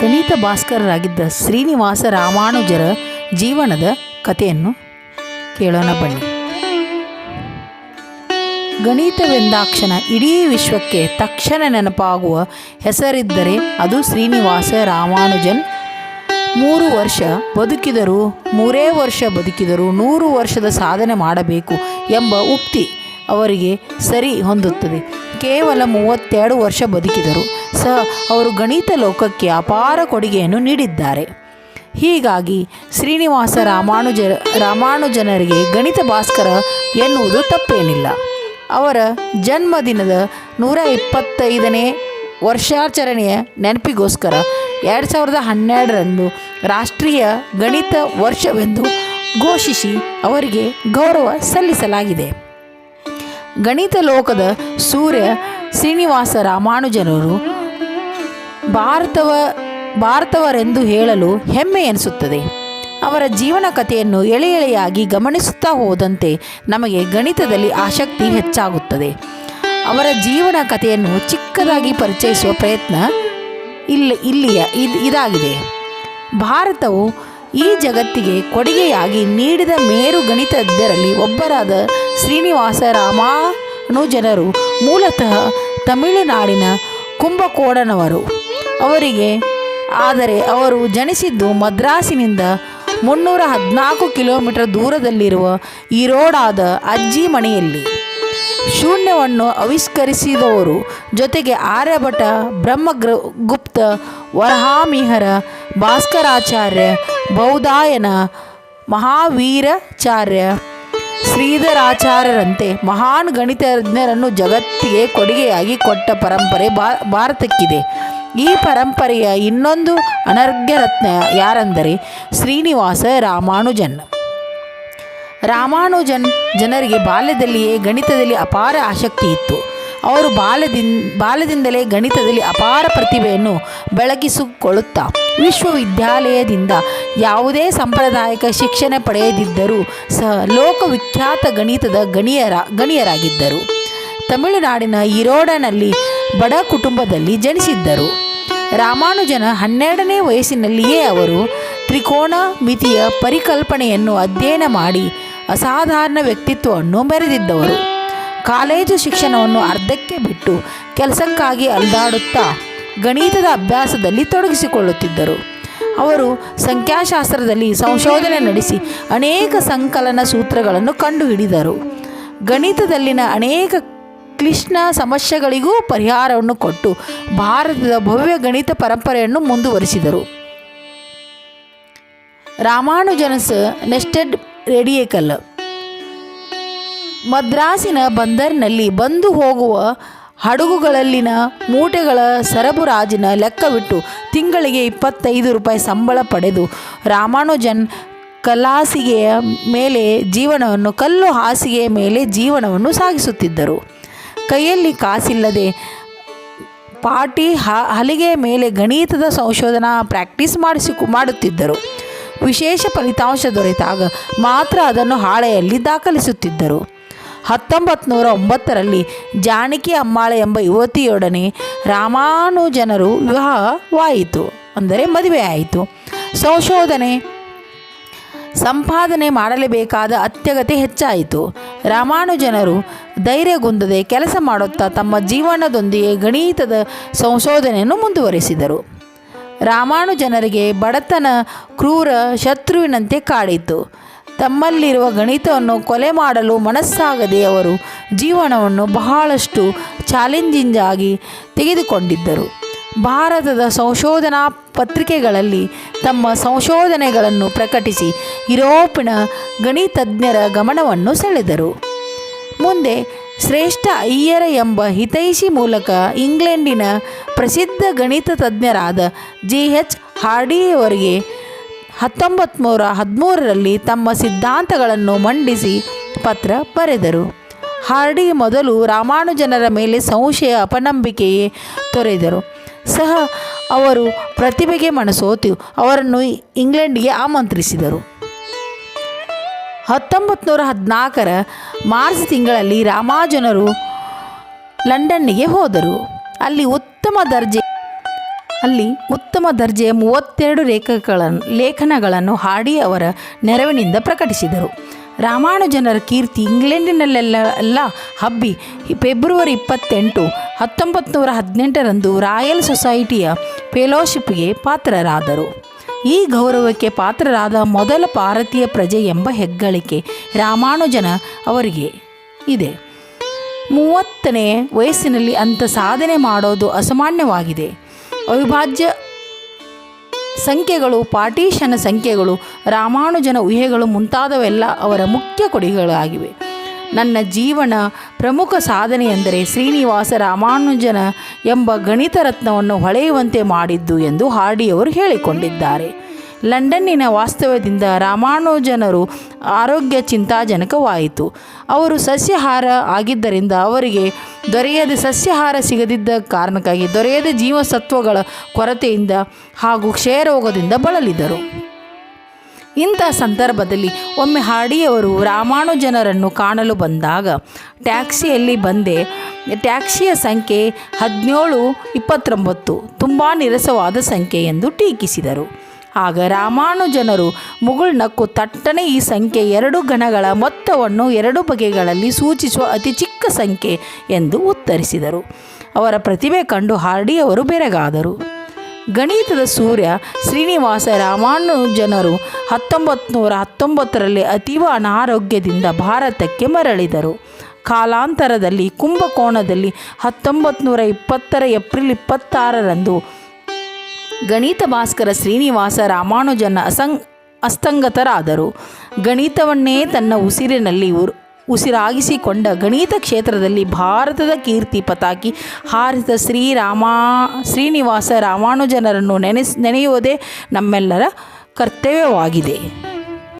ಗಣಿತ ಭಾಸ್ಕರರಾಗಿದ್ದ ಶ್ರೀನಿವಾಸ ರಾಮಾನುಜರ ಜೀವನದ ಕಥೆಯನ್ನು ಕೇಳೋಣ ಬನ್ನಿ. ಗಣಿತವೆಂದಾಕ್ಷಣ ಇಡೀ ವಿಶ್ವಕ್ಕೆ ತಕ್ಷಣ ನೆನಪಾಗುವ ಹೆಸರಿದ್ದರೆ ಅದು ಶ್ರೀನಿವಾಸ ರಾಮಾನುಜನ್. 3 ವರ್ಷ ಬದುಕಿದರೂ 3 ವರ್ಷ ಬದುಕಿದರೂ 100 ವರ್ಷದ ಸಾಧನೆ ಮಾಡಬೇಕು ಎಂಬ ಉಕ್ತಿ ಅವರಿಗೆ ಸರಿ ಹೊಂದುತ್ತದೆ. ಕೇವಲ 32 ವರ್ಷ ಬದುಕಿದರು ಸಹ ಅವರು ಗಣಿತ ಲೋಕಕ್ಕೆ ಅಪಾರ ಕೊಡುಗೆಯನ್ನು ನೀಡಿದ್ದಾರೆ. ಹೀಗಾಗಿ ಶ್ರೀನಿವಾಸ ರಾಮಾನುಜನರಿಗೆ ಗಣಿತ ಭಾಸ್ಕರ ಎನ್ನುವುದು ತಪ್ಪೇನಿಲ್ಲ. ಅವರ ಜನ್ಮದಿನದ 125ನೇ ವರ್ಷಾಚರಣೆಯ ನೆನಪಿಗೋಸ್ಕರ 2012ರಂದು ರಾಷ್ಟ್ರೀಯ ಗಣಿತ ವರ್ಷವೆಂದು ಘೋಷಿಸಿ ಅವರಿಗೆ ಗೌರವ ಸಲ್ಲಿಸಲಾಗಿದೆ. ಗಣಿತ ಲೋಕದ ಸೂರ್ಯ ಶ್ರೀನಿವಾಸ ರಾಮಾನುಜನರು ಭಾರತವರೆಂದು ಹೇಳಲು ಹೆಮ್ಮೆ ಎನಿಸುತ್ತದೆ. ಅವರ ಜೀವನ ಕಥೆಯನ್ನು ಎಳೆಯಾಗಿ ಗಮನಿಸುತ್ತಾ ಹೋದಂತೆ ನಮಗೆ ಗಣಿತದಲ್ಲಿ ಆಸಕ್ತಿ ಹೆಚ್ಚಾಗುತ್ತದೆ. ಅವರ ಜೀವನ ಕಥೆಯನ್ನು ಚಿಕ್ಕದಾಗಿ ಪರಿಚಯಿಸುವ ಪ್ರಯತ್ನ ಇದಾಗಿದೆ. ಭಾರತವು ಈ ಜಗತ್ತಿಗೆ ಕೊಡುಗೆಯಾಗಿ ನೀಡಿದ ಮೇರು ಗಣಿತಜ್ಞರಲ್ಲಿ ಒಬ್ಬರಾದ ಶ್ರೀನಿವಾಸ ರಾಮಾನುಜನರು ಮೂಲತಃ ತಮಿಳುನಾಡಿನ ಕುಂಭಕೋಣಂನವರು. ಆದರೆ ಅವರು ಜನಿಸಿದ್ದು ಮದ್ರಾಸಿನಿಂದ 314 ಕಿಲೋಮೀಟರ್ ದೂರದಲ್ಲಿರುವ ಈರೋಡಾದ ಅಜ್ಜಿ ಮನೆಯಲ್ಲಿ. ಶೂನ್ಯವನ್ನು ಆವಿಷ್ಕರಿಸಿದವರು, ಜೊತೆಗೆ ಆರ್ಯಭಟ, ಬ್ರಹ್ಮಗುಪ್ತ, ವರಾಹಮಿಹಿರ, ಭಾಸ್ಕರಾಚಾರ್ಯ, ಬೌಧಾಯನ, ಮಹಾವೀರಾಚಾರ್ಯ, ಶ್ರೀಧರಾಚಾರ್ಯರಂತೆ ಮಹಾನ್ ಗಣಿತಜ್ಞರನ್ನು ಜಗತ್ತಿಗೆ ಕೊಡುಗೆಯಾಗಿ ಕೊಟ್ಟ ಪರಂಪರೆ ಭಾರತಕ್ಕಿದೆ. ಈ ಪರಂಪರೆಯ ಇನ್ನೊಂದು ಅನರ್ಘ್ಯರತ್ನ ಯಾರೆಂದರೆ ಶ್ರೀನಿವಾಸ ರಾಮಾನುಜನ್. ಜನರಿಗೆ ಬಾಲ್ಯದಲ್ಲಿಯೇ ಗಣಿತದಲ್ಲಿ ಅಪಾರ ಆಸಕ್ತಿ ಇತ್ತು. ಅವರು ಬಾಲ್ಯದಿಂದಲೇ ಗಣಿತದಲ್ಲಿ ಅಪಾರ ಪ್ರತಿಭೆಯನ್ನು ಬೆಳಗಿಸಿಕೊಳ್ಳುತ್ತಾ ವಿಶ್ವವಿದ್ಯಾಲಯದಿಂದ ಯಾವುದೇ ಸಾಂಪ್ರದಾಯಿಕ ಶಿಕ್ಷಣ ಪಡೆಯದಿದ್ದರೂ ಸಹ ಲೋಕವಿಖ್ಯಾತ ಗಣಿತದ ಗಣಿಯರಾಗಿದ್ದರು. ತಮಿಳುನಾಡಿನ ಈರೋಡನಲ್ಲಿ ಬಡ ಕುಟುಂಬದಲ್ಲಿ ಜನಿಸಿದ್ದರು. ರಾಮಾನುಜನ 12ನೇ ವಯಸ್ಸಿನಲ್ಲಿಯೇ ಅವರು ತ್ರಿಕೋನಮಿತಿಯ ಪರಿಕಲ್ಪನೆಯನ್ನು ಅಧ್ಯಯನ ಮಾಡಿ ಅಸಾಧಾರಣ ವ್ಯಕ್ತಿತ್ವವನ್ನು ಮೆರೆದಿದ್ದವರು. ಕಾಲೇಜು ಶಿಕ್ಷಣವನ್ನು ಅರ್ಧಕ್ಕೆ ಬಿಟ್ಟು ಕೆಲಸಕ್ಕಾಗಿ ಅಲೆದಾಡುತ್ತಾ ಗಣಿತದ ಅಭ್ಯಾಸದಲ್ಲಿ ತೊಡಗಿಸಿಕೊಳ್ಳುತ್ತಿದ್ದರು. ಅವರು ಸಂಖ್ಯಾಶಾಸ್ತ್ರದಲ್ಲಿ ಸಂಶೋಧನೆ ನಡೆಸಿ ಅನೇಕ ಸಂಕಲನ ಸೂತ್ರಗಳನ್ನು ಕಂಡುಹಿಡಿದರು. ಗಣಿತದಲ್ಲಿನ ಅನೇಕ ಕ್ಲಿಷ್ಟ ಸಮಸ್ಯೆಗಳಿಗೂ ಪರಿಹಾರವನ್ನು ಕೊಟ್ಟು ಭಾರತದ ಭವ್ಯ ಗಣಿತ ಪರಂಪರೆಯನ್ನು ಮುಂದುವರಿಸಿದರು. ರಾಮಾನುಜನ್ಸ್ ನೆಸ್ಟೆಡ್ ರೇಡಿಯೇಕಲ್ ಮದ್ರಾಸಿನ ಬಂದರಿನಲ್ಲಿ ಬಂದು ಹೋಗುವ ಹಡಗುಗಳಲ್ಲಿನ ಮೂಟೆಗಳ ಸರಬರಾಜಿನ ಲೆಕ್ಕವಿಟ್ಟು ತಿಂಗಳಿಗೆ 25 ರೂಪಾಯಿ ಸಂಬಳ ಪಡೆದು ರಾಮಾನುಜನ್ ಕಲ್ಲು ಹಾಸಿಗೆಯ ಮೇಲೆ ಜೀವನವನ್ನು ಸಾಗಿಸುತ್ತಿದ್ದರು. ಕೈಯಲ್ಲಿ ಕಾಸಿಲ್ಲದೆ ಪಾಟಿ ಹಲಿಗೆಯ ಮೇಲೆ ಗಣಿತದ ಸಂಶೋಧನಾ ಪ್ರಾಕ್ಟೀಸ್ ಮಾಡುತ್ತಿದ್ದರು. ವಿಶೇಷ ಫಲಿತಾಂಶ ದೊರೆತಾಗ ಮಾತ್ರ ಅದನ್ನು ಹಾಳೆಯಲ್ಲಿ ದಾಖಲಿಸುತ್ತಿದ್ದರು. 1909ರಲ್ಲಿ ಜಾನಕಿ ಅಮ್ಮಾಳೆ ಎಂಬ ಯುವತಿಯೊಡನೆ ರಾಮಾನುಜನರು ವಿವಾಹವಾಯಿತು, ಅಂದರೆ ಮದುವೆಯಾಯಿತು. ಸಂಪಾದನೆ ಮಾಡಲೇಬೇಕಾದ ಅತ್ಯಗತ್ಯ ಹೆಚ್ಚಾಯಿತು. ರಾಮಾನುಜನರು ಧೈರ್ಯಗುಂದದೆ ಕೆಲಸ ಮಾಡುತ್ತಾ ತಮ್ಮ ಜೀವನದೊಂದಿಗೆ ಗಣಿತದ ಸಂಶೋಧನೆಯನ್ನು ಮುಂದುವರೆಸಿದರು. ರಾಮಾನುಜನರಿಗೆ ಬಡತನ ಕ್ರೂರ ಶತ್ರುವಿನಂತೆ ಕಾಡಿತು. ತಮ್ಮಲ್ಲಿರುವ ಗಣಿತವನ್ನು ಕೊಲೆ ಮಾಡಲು ಮನಸ್ಸಾಗದೆ ಅವರು ಜೀವನವನ್ನು ಬಹಳಷ್ಟು ಚಾಲೆಂಜಿಂಗ್ ಆಗಿ ತೆಗೆದುಕೊಂಡಿದ್ದರು. ಭಾರತದ ಸಂಶೋಧನಾ ಪತ್ರಿಕೆಗಳಲ್ಲಿ ತಮ್ಮ ಸಂಶೋಧನೆಗಳನ್ನು ಪ್ರಕಟಿಸಿ ಯುರೋಪಿನ ಗಣಿತಜ್ಞರ ಗಮನವನ್ನು ಸೆಳೆದರು. ಮುಂದೆ ಶ್ರೇಷ್ಠ ಅಯ್ಯರ ಎಂಬ ಹಿತೈಷಿ ಮೂಲಕ ಇಂಗ್ಲೆಂಡಿನ ಪ್ರಸಿದ್ಧ ಗಣಿತ ತಜ್ಞರಾದ G.H. ಹಾರ್ಡಿಯವರಿಗೆ 1913ರಲ್ಲಿ ತಮ್ಮ ಸಿದ್ಧಾಂತಗಳನ್ನು ಮಂಡಿಸಿ ಪತ್ರ ಬರೆದರು. ಹಾರ್ಡಿ ಮೊದಲು ರಾಮಾನುಜನರ ಮೇಲೆ ಸಂಶಯ ಅಪನಂಬಿಕೆಯೇ ತೊರೆದರು ಸಹ ಅವರು ಪ್ರತಿಭೆಗೆ ಮನಸೋತು ಅವರನ್ನು ಇಂಗ್ಲೆಂಡ್ಗೆ ಆಮಂತ್ರಿಸಿದರು. 1914ರ ಮಾರ್ಚ್ ತಿಂಗಳಲ್ಲಿ ರಾಮಾನುಜನರು ಲಂಡನ್ನಿಗೆ ಹೋದರು. ಅಲ್ಲಿ ಉತ್ತಮ ದರ್ಜೆ ಅಲ್ಲಿ ಉತ್ತಮ ದರ್ಜೆಯ 32 ಲೇಖನಗಳನ್ನು ಹಾಡಿ ಅವರ ನೆರವಿನಿಂದ ಪ್ರಕಟಿಸಿದರು. ರಾಮಾನುಜನರ ಕೀರ್ತಿ ಇಂಗ್ಲೆಂಡಿನಲ್ಲೆಲ್ಲ ಹಬ್ಬಿ ಫೆಬ್ರವರಿ 28, 1918 ರಾಯಲ್ ಸೊಸೈಟಿಯ ಫೆಲೋಶಿಪ್ಗೆ ಪಾತ್ರರಾದರು. ಈ ಗೌರವಕ್ಕೆ ಪಾತ್ರರಾದ ಮೊದಲ ಭಾರತೀಯ ಪ್ರಜೆ ಎಂಬ ಹೆಗ್ಗಳಿಕೆ ರಾಮಾನುಜನ ಅವರಿಗೆ ಇದೆ. 30ನೇ ವಯಸ್ಸಿನಲ್ಲಿ ಅಂಥ ಸಾಧನೆ ಮಾಡೋದು ಅಸಾಮಾನ್ಯವಾಗಿದೆ. ಅವಿಭಾಜ್ಯ ಸಂಖ್ಯೆಗಳು, ಪಾರ್ಟಿಷನ್ ಸಂಖ್ಯೆಗಳು, ರಾಮಾನುಜನ ಊಹೆಗಳು ಮುಂತಾದವೆಲ್ಲ ಅವರ ಮುಖ್ಯ ಕೊಡುಗೆಗಳಾಗಿವೆ. ನನ್ನ ಜೀವನ ಪ್ರಮುಖ ಸಾಧನೆಯೆಂದರೆ ಶ್ರೀನಿವಾಸ ರಾಮಾನುಜನ ಎಂಬ ಗಣಿತ ರತ್ನವನ್ನು ಹೊಳೆಯುವಂತೆ ಮಾಡಿದ್ದು ಎಂದು ಹಾರ್ಡಿಯವರು ಹೇಳಿಕೊಂಡಿದ್ದಾರೆ. ಲಂಡನ್ನಿನ ವಾಸ್ತವ್ಯದಿಂದ ರಾಮಾನುಜನರು ಆರೋಗ್ಯ ಚಿಂತಾಜನಕವಾಯಿತು. ಅವರು ಸಸ್ಯಾಹಾರ ಆಗಿದ್ದರಿಂದ ಅವರಿಗೆ ಸಸ್ಯಾಹಾರ ಸಿಗದಿದ್ದ ಕಾರಣಕ್ಕಾಗಿ ದೊರೆಯದ ಜೀವಸತ್ವಗಳ ಕೊರತೆಯಿಂದ ಹಾಗೂ ಕ್ಷಯರೋಗದಿಂದ ಬಳಲಿದರು. ಇಂಥ ಸಂದರ್ಭದಲ್ಲಿ ಒಮ್ಮೆ ಹಾರ್ಡಿಯವರು ರಾಮಾನುಜನರನ್ನು ಕಾಣಲು ಬಂದಾಗ ಟ್ಯಾಕ್ಸಿಯಲ್ಲಿ ಬಂದೆ. ಟ್ಯಾಕ್ಸಿಯ ಸಂಖ್ಯೆ 1729 ತುಂಬ ನೀರಸವಾದ ಸಂಖ್ಯೆ ಎಂದು ಟೀಕಿಸಿದರು. ಆಗ ರಾಮಾನುಜನರು ಮುಗುಳ್ನಕ್ಕು ತಟ್ಟನೆ ಈ ಸಂಖ್ಯೆ 2 ಗಣಗಳ ಮೊತ್ತವನ್ನು 2 ಬಗೆಗಳಲ್ಲಿ ಸೂಚಿಸುವ ಅತಿ ಚಿಕ್ಕ ಸಂಖ್ಯೆ ಎಂದು ಉತ್ತರಿಸಿದರು. ಅವರ ಪ್ರತಿಭೆ ಕಂಡು ಹಾರ್ಡಿಯವರು ಬೆರಗಾದರು. ಗಣಿತದ ಸೂರ್ಯ ಶ್ರೀನಿವಾಸ ರಾಮಾನುಜನರು 1919 ಅತೀವ ಅನಾರೋಗ್ಯದಿಂದ ಭಾರತಕ್ಕೆ ಮರಳಿದರು. ಕಾಲಾಂತರದಲ್ಲಿ ಕುಂಭಕೋಣದಲ್ಲಿ 1920 ಏಪ್ರಿಲ್ 26 ಗಣಿತ ಭಾಸ್ಕರ ಶ್ರೀನಿವಾಸ ರಾಮಾನುಜನ ಅಸ್ತಂಗತರಾದರು. ಗಣಿತವನ್ನೇ ತನ್ನ ಉಸಿರಿನಲ್ಲಿ ಉಸಿರಾಗಿಸಿಕೊಂಡ ಗಣಿತ ಕ್ಷೇತ್ರದಲ್ಲಿ ಭಾರತದ ಕೀರ್ತಿ ಪತಾಕಿ ಹಾರಿಸಿದ ಶ್ರೀನಿವಾಸ ರಾಮಾನುಜನರನ್ನು ನೆನೆಯುವುದೇ ನಮ್ಮೆಲ್ಲರ ಕರ್ತವ್ಯವಾಗಿದೆ.